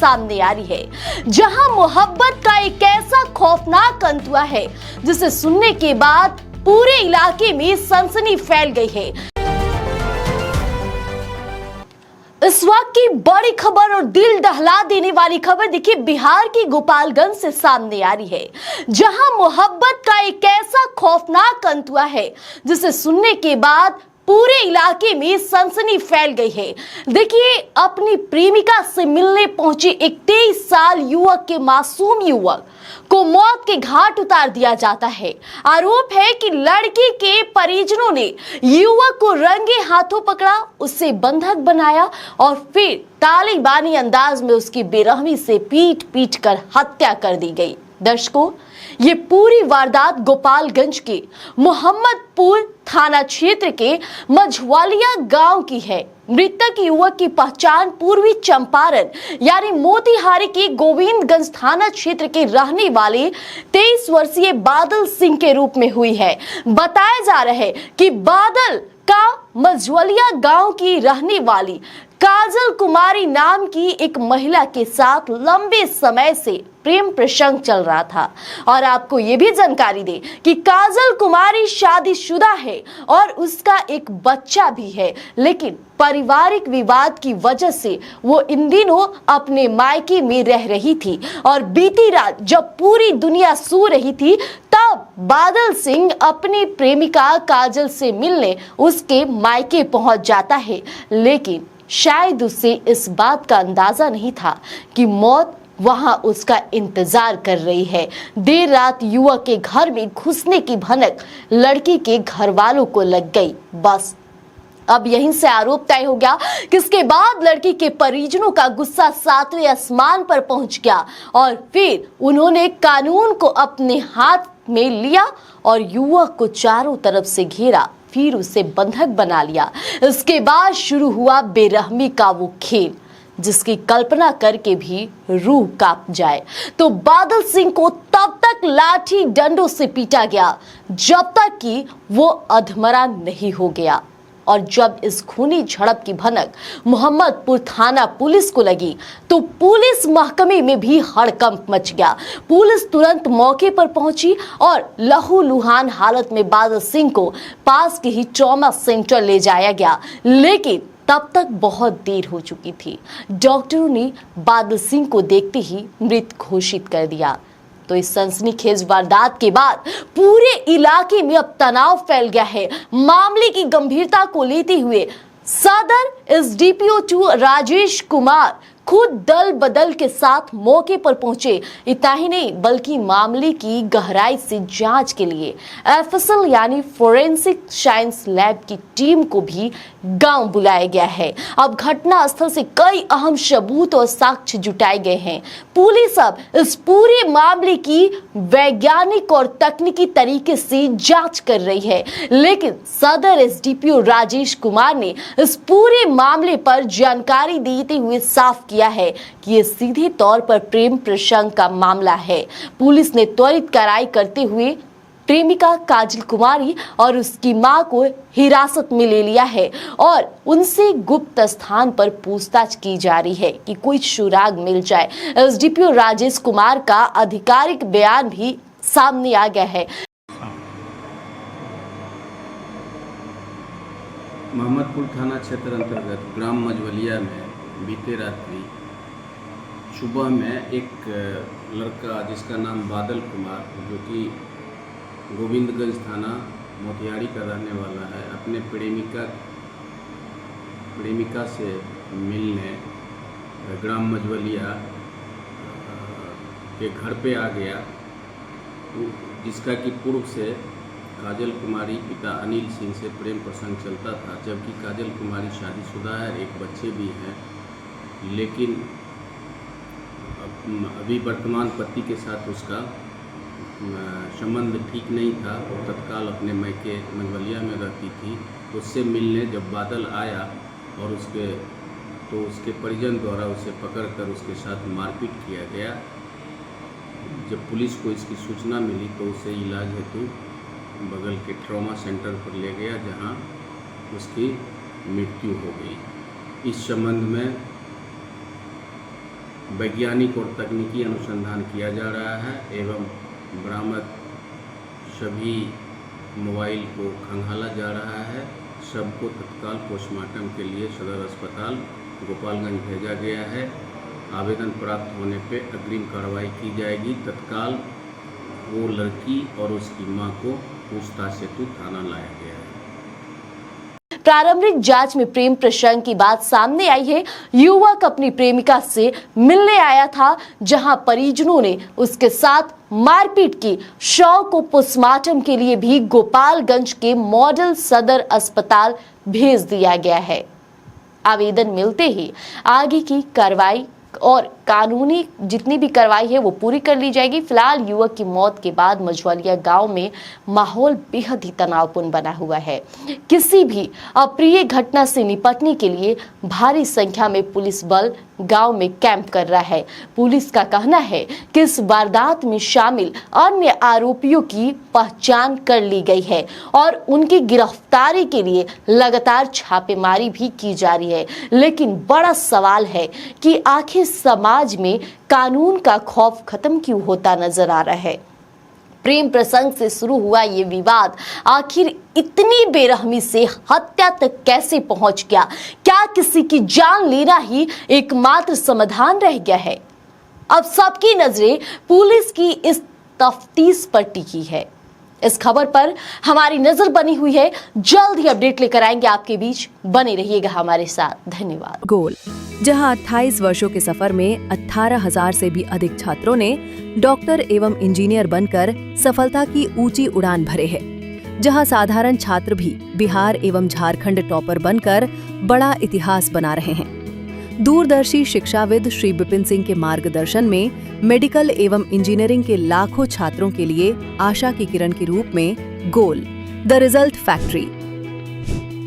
सामने आ रही है, जहां मोहब्बत का एक ऐसा खौफनाक अंत हुआ है जिसे सुनने के बाद पूरे इलाके में सनसनी फैल गई है। इस वक्त की बड़ी खबर और दिल दहला देने वाली खबर देखिए बिहार की गोपालगंज से सामने आ रही है, जहां मोहब्बत का एक ऐसा खौफनाक अंत हुआ है जिसे सुनने के बाद पूरे इलाके में सनसनी फैल गई है। देखिए, अपनी प्रेमिका से मिलने पहुंचे एक 23 साल युवक के मासूम युवक को मौत के घाट उतार दिया जाता है। आरोप है कि लड़की के परिजनों ने युवक को रंगे हाथों पकड़ा, उससे बंधक बनाया और फिर तालिबानी अंदाज में उसकी बेरहमी से पीट पीट कर हत्या कर दी गई। दर्शकों, ये पूरी वारदात गोपालगंज के मोहम्मदपुर थाना क्षेत्र के मझवालिया गांव की है। मृतक युवक की पहचान पूर्वी चंपारण यानी मोतिहारी के गोविंदगंज थाना क्षेत्र के रहने वाले 23 वर्षीय बादल सिंह के रूप में हुई है। बताया जा रहा है कि बादल का मझवालिया गांव की रहने वाली काजल कुमारी नाम की एक महिला के साथ लंबे समय से प्रेम प्रसंग चल रहा था। और आपको ये भी जानकारी दे कि काजल कुमारी शादीशुदा है और उसका एक बच्चा भी है, लेकिन पारिवारिक विवाद की वजह से वो इन दिनों अपने मायके में रह रही थी। और बीती रात जब पूरी दुनिया सो रही थी, तब बादल सिंह अपनी प्रेमिका काजल से मिलने उसके मायके पहुंच जाता है, लेकिन शायद उसे इस बात का अंदाजा नहीं था कि मौत वहां उसका इंतजार कर रही है। देर रात युवक के घर में घुसने की भनक लड़की के घर वालों को लग गई। बस अब यहीं से आरोप तय हो गया, किसके बाद लड़की के परिजनों का गुस्सा 7वें आसमान पर पहुंच गया और फिर उन्होंने कानून को अपने हाथ में लिया और युवक को चारों तरफ से घेरा, फिर उसे बंधक बना लिया। इसके बाद शुरू हुआ बेरहमी का वो खेल जिसकी कल्पना करके भी रूह कांप जाए। तो बादल सिंह को तब तक लाठी डंडों से पीटा गया जब तक कि वो अधमरा नहीं हो गया। और जब इस खूनी झड़प की भनक मोहम्मदपुर थाना पुलिस को लगी तो पुलिस महकमे में भी हड़कंप मच गया। पुलिस तुरंत मौके पर पहुंची और लहूलुहान हालत में बादल सिंह को पास के ही ट्रॉमा सेंटर ले जाया गया, लेकिन तब तक बहुत देर हो चुकी थी। डॉक्टरों ने बादल सिंह को देखते ही मृत घोषित कर दिया। तो इस सनसनीखेज वारदात के बाद पूरे इलाके में अब तनाव फैल गया है। मामले की गंभीरता को लेते हुए सदर एसडीपीओ 2 राजेश कुमार खुद दल बदल के साथ मौके पर पहुंचे। इतना ही नहीं बल्कि मामले की गहराई से जांच के लिए एफएसएल यानी फोरेंसिक साइंस लैब की टीम को भी गांव बुलाया गया है। अब घटना स्थल से कई अहम सबूत और साक्ष्य जुटाए गए हैं। पुलिस अब इस पूरे मामले की वैज्ञानिक और तकनीकी तरीके से जांच कर रही है, लेकिन सदर एसडीपीओ राजेश कुमार ने इस पूरे मामले पर जानकारी देते हुए साफ किया है कि ये सीधे तौर पर प्रेम प्रसंग का मामला है। पुलिस ने त्वरित कार्रवाई करते हुए प्रेमिका काजल कुमारी और उसकी मां को हिरासत में ले लिया है और उनसे गुप्त स्थान पर पूछताछ की जा रही है कि कोई सुराग मिल जाए। एसडीपीओ राजेश कुमार का आधिकारिक बयान भी सामने आ गया है। मोहम्मदपुर थाना क्षेत्र अंतर्गत ग्राम मझवलिया में बीते रात्रि सुबह में एक लड़का जिसका नाम बादल कुमार, जो कि गोविंदगंज थाना मोतिहारी का रहने वाला है, अपने प्रेमिका से मिलने ग्राम मझवलिया के घर पे आ गया, जिसका कि पूर्व से काजल कुमारी पिता अनिल सिंह से प्रेम प्रसंग चलता था, जबकि काजल कुमारी शादीशुदा है, एक बच्चे भी हैं, लेकिन अभी वर्तमान पति के साथ उसका संबंध ठीक नहीं था। वो तत्काल अपने मायके मझवलिया में रहती थी। उससे मिलने जब बादल आया और उसके परिजन द्वारा उसे पकड़कर उसके साथ मारपीट किया गया। जब पुलिस को इसकी सूचना मिली तो उसे इलाज हेतु बगल के ट्रॉमा सेंटर पर ले गया, जहां उसकी मृत्यु हो गई। इस संबंध में वैज्ञानिक और तकनीकी अनुसंधान किया जा रहा है एवं बरामद सभी मोबाइल को खंगाला जा रहा है। सबको तत्काल पोस्टमार्टम के लिए सदर अस्पताल गोपालगंज भेजा गया है। आवेदन प्राप्त होने पे अग्रिम कार्रवाई की जाएगी। तत्काल वो लड़की और उसकी मां को पूछताछ हेतु थाना लाया गया है। प्रारंभिक जांच में प्रेम प्रसंग की बात सामने आई है। युवक अपनी प्रेमिका से मिलने आया था, जहां परिजनों ने उसके साथ मारपीट की। शव को पोस्टमार्टम के लिए भी गोपालगंज के मॉडल सदर अस्पताल भेज दिया गया है। आवेदन मिलते ही आगे की कार्रवाई और कानूनी जितनी भी कार्रवाई है वो पूरी कर ली जाएगी। फिलहाल युवक की मौत के बाद मझवलिया गांव में माहौल बेहद ही तनावपूर्ण बना हुआ है। किसी भी अप्रिय घटना से निपटने के लिए भारी संख्या में पुलिस बल गांव में कैंप कर रहा है। पुलिस का कहना है कि इस वारदात में शामिल अन्य आरोपियों की पहचान कर ली गई है और उनकी गिरफ्तारी के लिए लगातार छापेमारी भी की जा रही है। लेकिन बड़ा सवाल है कि आखिर समाज में कानून का खौफ खत्म क्यों होता नजर आ रहा है। प्रेम प्रसंग से शुरू हुआ ये विवाद आखिर इतनी बेरहमी से हत्या तक कैसे पहुंच गया? क्या किसी की जान लेना ही एकमात्र समाधान रह गया है? अब सबकी नजरें पुलिस की इस तफ्तीश पर टिकी है। इस खबर पर हमारी नजर बनी हुई है। जल्द ही अपडेट लेकर आएंगे आपके बीच। बने रहिएगा हमारे साथ। धन्यवाद। गोल, जहां 28 वर्षों के सफर में 18,000 से भी अधिक छात्रों ने डॉक्टर एवं इंजीनियर बनकर सफलता की ऊंची उड़ान भरे हैं, जहां साधारण छात्र भी बिहार एवं झारखंड टॉपर बनकर बड़ा इतिहास बना रहे हैं। दूरदर्शी शिक्षाविद श्री विपिन सिंह के मार्गदर्शन में मेडिकल एवं इंजीनियरिंग के लाखों छात्रों के लिए आशा की किरण के रूप में गोल, द रिजल्ट फैक्ट्री